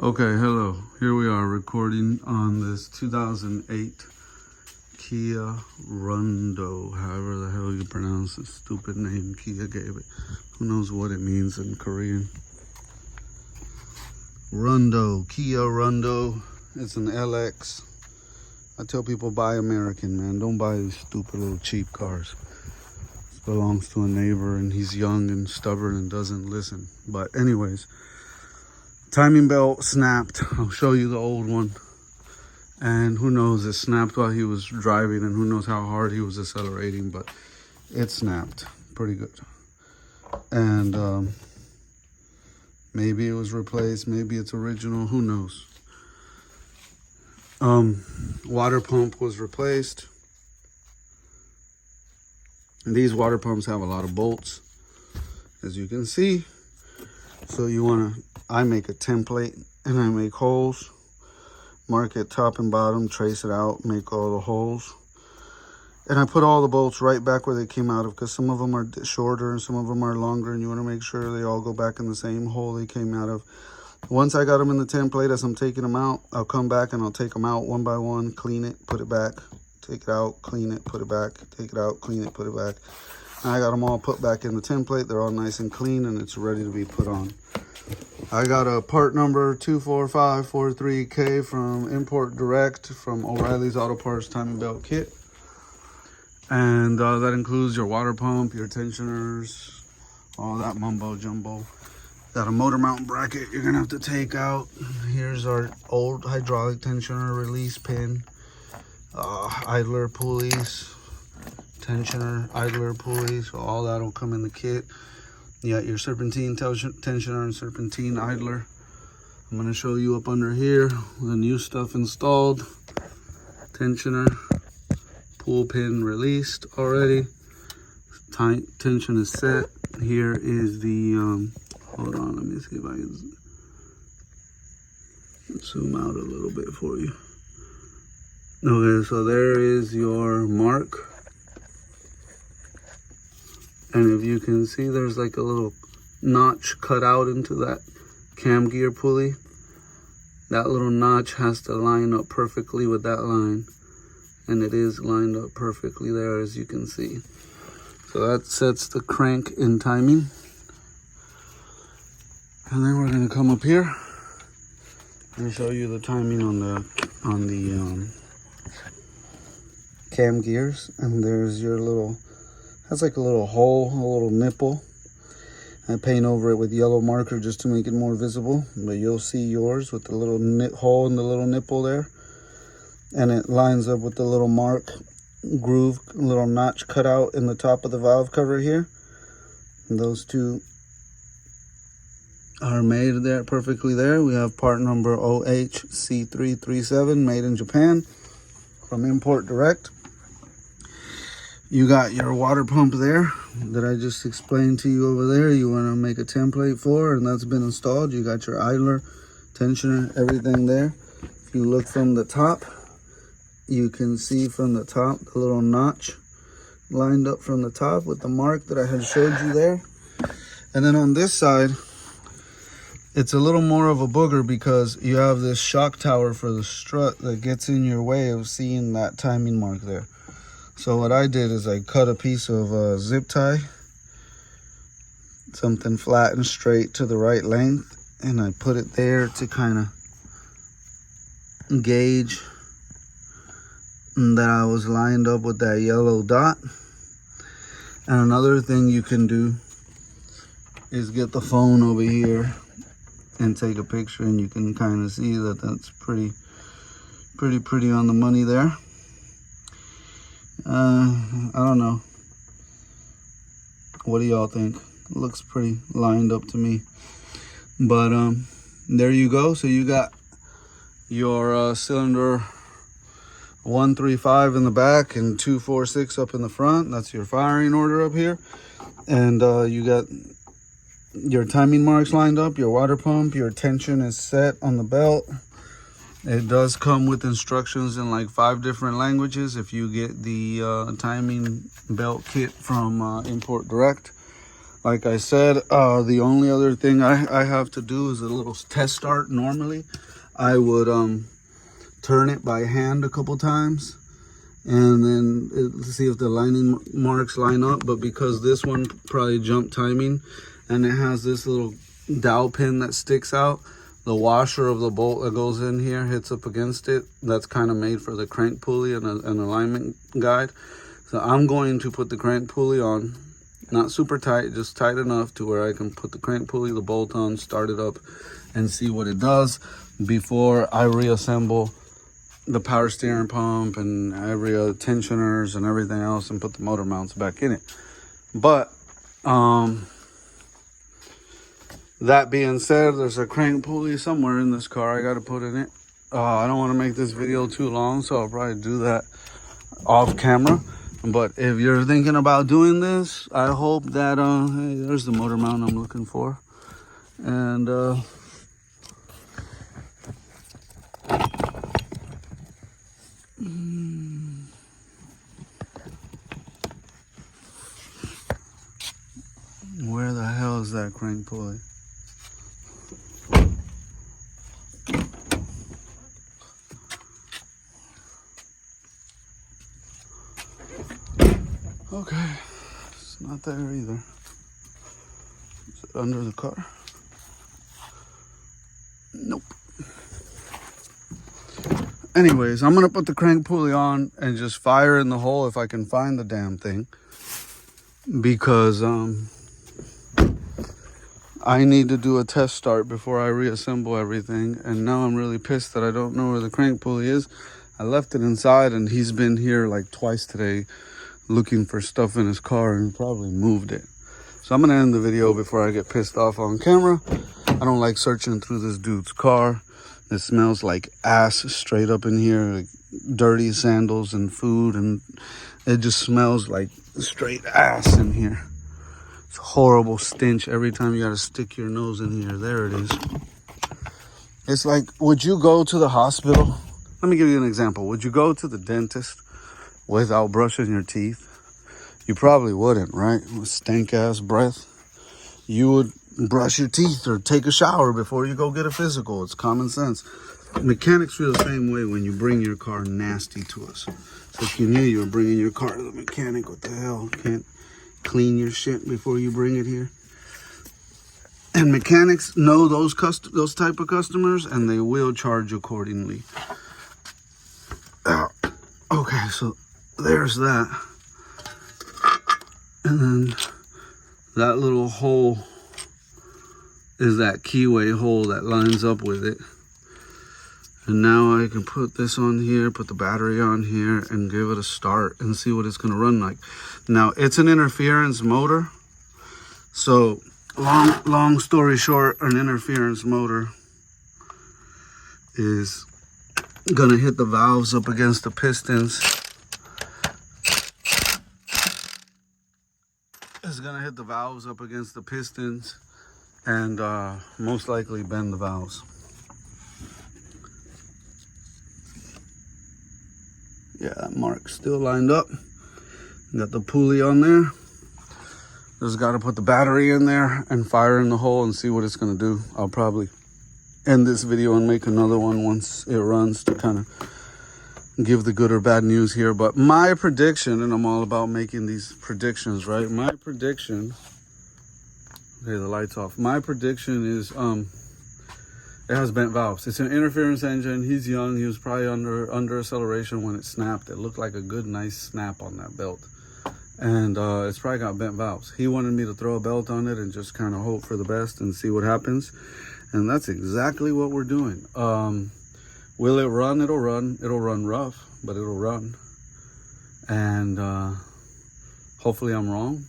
Okay, hello. Here we are recording on this 2008 Kia Rondo, however the hell you pronounce this stupid name Kia gave it. Who knows what it means in Korean. Rondo, Kia Rondo. It's an LX. I tell people buy American, man. Don't buy these stupid little cheap cars. This belongs to a neighbor and he's young and stubborn and doesn't listen. But anyways, timing belt snapped. I'll show you the old one. And who knows, it snapped while he was driving, and who knows how hard he was accelerating, but it snapped pretty good. And maybe it was replaced, maybe it's original, who knows. Water pump was replaced. And these water pumps have a lot of bolts, as you can see. So I make a template and I make holes, mark it top and bottom, trace it out, make all the holes. And I put all the bolts right back where they came out of, because some of them are shorter and some of them are longer, and you want to make sure they all go back in the same hole they came out of. Once I got them in the template, as I'm taking them out, I'll come back and I'll take them out one by one, clean it, put it back, take it out, clean it, put it back, take it out, clean it, put it back. And I got them all put back in the template. They're all nice and clean and it's ready to be put on. I got a part number 24543K from Import Direct from O'Reilly's Auto Parts timing belt kit. And that includes your water pump, your tensioners, all that mumbo jumbo. Got a motor mount bracket you're gonna have to take out. Here's our old hydraulic tensioner release pin, idler pulleys, tensioner, idler pulleys, so all that will come in the kit. You got your serpentine tensioner and serpentine idler. I'm going to show you up under here the new stuff installed. Tensioner, pull pin released already. Tension is set. Here is the, hold on, let me see if I can zoom out a little bit for you. Okay, so there is your mark. And if you can see, there's like a little notch cut out into that cam gear pulley. That little notch has to line up perfectly with that line. And it is lined up perfectly there, as you can see. So that sets the crank in timing. And then we're gonna come up here and show you the timing on the cam gears. And there's your little, that's like a little hole, a little nipple. I paint over it with yellow marker just to make it more visible, but you'll see yours with the little hole in the little nipple there. And it lines up with the little mark, groove, little notch cut out in the top of the valve cover here. And those two are made there perfectly there. We have part number OHC337, made in Japan from Import Direct. You got your water pump there that I just explained to you over there. You want to make a template for, and that's been installed. You got your idler, tensioner, everything there. If you look from the top, you can see from the top the little notch lined up from the top with the mark that I had showed you there. And then on this side, it's a little more of a booger because you have this shock tower for the strut that gets in your way of seeing that timing mark there. So what I did is I cut a piece of zip tie, something flat and straight to the right length, and I put it there to kind of gauge that I was lined up with that yellow dot. And another thing you can do is get the phone over here and take a picture, and you can kind of see that that's pretty on the money there. I don't know. What do y'all think? It looks pretty lined up to me. But there you go. So you got your cylinder 135 in the back and 246 up in the front. That's your firing order up here. And you got your timing marks lined up, your water pump, your tension is set on the belt. It does come with instructions in like 5 different languages if you get the timing belt kit from Import Direct. Like I said, the only other thing I have to do is a little test start. Normally, I would turn it by hand a couple times and then see if the lining marks line up. But because this one probably jump timing and it has this little dowel pin that sticks out, the washer of the bolt that goes in here hits up against it. That's kind of made for the crank pulley and an alignment guide. So I'm going to put the crank pulley on, not super tight, just tight enough to where I can put the crank pulley, the bolt on, start it up, and see what it does before I reassemble the power steering pump and every other tensioners and everything else and put the motor mounts back in it. But that being said, there's a crank pulley somewhere in this car I got to put in it. I don't want to make this video too long, so I'll probably do that off camera. But if you're thinking about doing this, I hope that hey, there's the motor mount I'm looking for. And where the hell is that crank pulley? Okay, it's not there either. Is it under the car? Nope. Anyways, I'm gonna put the crank pulley on and just fire in the hole if I can find the damn thing, because I need to do a test start before I reassemble everything. And now I'm really pissed that I don't know where the crank pulley is. I left it inside and he's been here like twice today looking for stuff in his car and probably moved it. So I'm gonna end the video before I get pissed off on camera. I don't like searching through this dude's car. It smells like ass straight up in here, like dirty sandals and food, and it just smells like straight ass in here. It's a horrible stench every time you gotta stick your nose in here. There it is. It's like, would you go to the hospital? Let me give you an example. Would you go to the dentist without brushing your teeth? You probably wouldn't, right? With stank ass breath. You would brush your teeth or take a shower before you go get a physical. It's common sense. Mechanics feel the same way when you bring your car nasty to us. So if you knew you were bringing your car to the mechanic, what the hell? Can't clean your shit before you bring it here? And mechanics know those type of customers, and they will charge accordingly. Okay, so there's that. And then that little hole is that keyway hole that lines up with it. And now I can put this on here, put the battery on here, and give it a start and see what it's gonna run like. Now, it's an interference motor. So, long story short, an interference motor is gonna hit the valves up against the pistons. It's gonna hit the valves up against the pistons and most likely bend the valves. Yeah, that mark's still lined up. Got the pulley on there. Just got to put the battery in there and fire in the hole and see what it's gonna do. I'll probably end this video and make another one once it runs to kind of give the good or bad news here. But my prediction, and I'm all about making these predictions, right? My prediction, okay, the light's off. My prediction is it has bent valves. It's an interference engine. He's young. He was probably under acceleration when it snapped. It looked like a good, nice snap on that belt. And it's probably got bent valves. He wanted me to throw a belt on it and just kind of hope for the best and see what happens. And that's exactly what we're doing. Will it run? It'll run. It'll run rough, but it'll run. And hopefully I'm wrong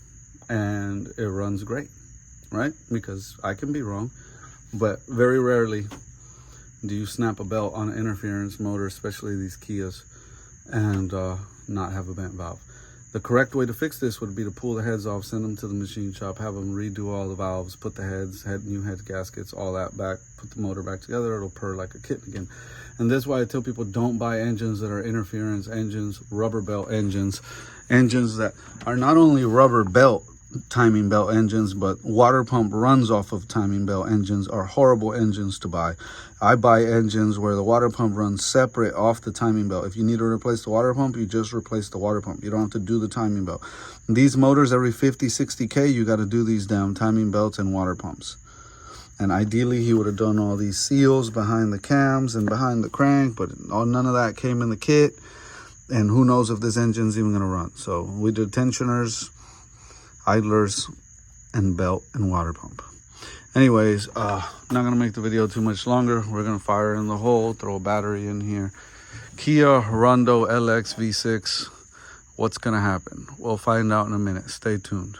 and it runs great, right? Because I can be wrong, but very rarely do you snap a belt on an interference motor, especially these Kias, and not have a bent valve. The correct way to fix this would be to pull the heads off, send them to the machine shop, have them redo all the valves, put the new head gaskets, all that back, put the motor back together. It'll purr like a kitten again. And that's why I tell people don't buy engines that are interference engines, rubber belt engines that are not only rubber belt, timing belt engines, but water pump runs off of timing belt engines are horrible engines to buy. I buy engines where the water pump runs separate off the timing belt. If you need to replace the water pump, you just replace the water pump. You don't have to do the timing belt. These motors, every 50, 60K, you got to do these damn timing belts and water pumps. And ideally, he would have done all these seals behind the cams and behind the crank, but none of that came in the kit. And who knows if this engine's even going to run. So we did tensioners, idlers, and belt and water pump. Anyways, not going to make the video too much longer. We're going to fire in the hole, throw a battery in here. Kia Rondo Lx V6. What's going to happen? We'll find out in a minute. Stay tuned.